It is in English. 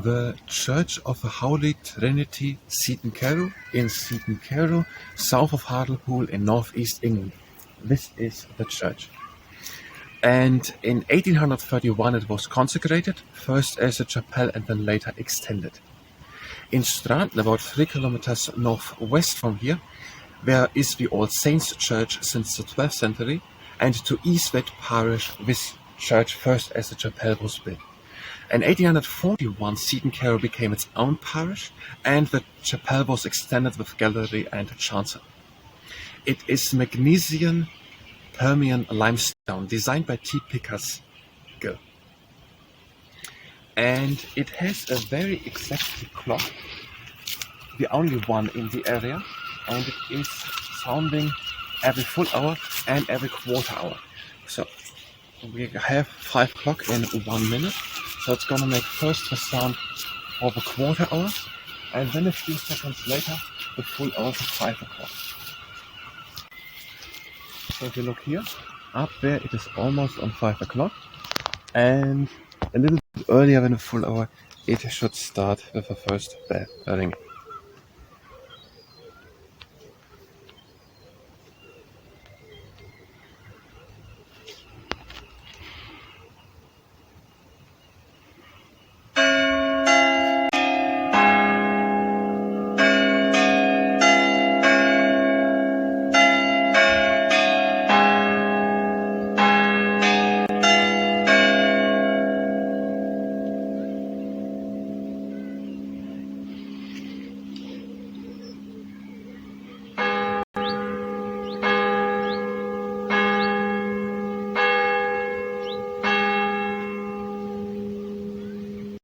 the Church of the Holy Trinity, Seaton Carew, in Seaton Carew, south of Hartlepool in northeast England. This is the church. And in 1831 it was consecrated, first as a chapel and then later extended. In Straten, about 3 kilometers northwest from here, there is the All Saints Church since the 12th century, and to east that parish this church first as a chapel was built. In 1841 Seaton Carew became its own parish, and the chapel was extended with gallery and chancel. It is magnesian Permian limestone, designed by T. Pickersgill. And it has a very exact clock, the only one in the area, and it is sounding every full hour and every quarter hour. So we have 5 o'clock in 1 minute, so it's gonna make first the sound for the quarter hour, and then a few seconds later the full hour of 5 o'clock. So if you look here, up there it is almost on 5 o'clock, and a little bit earlier than a full hour it should start with the first bell ringing.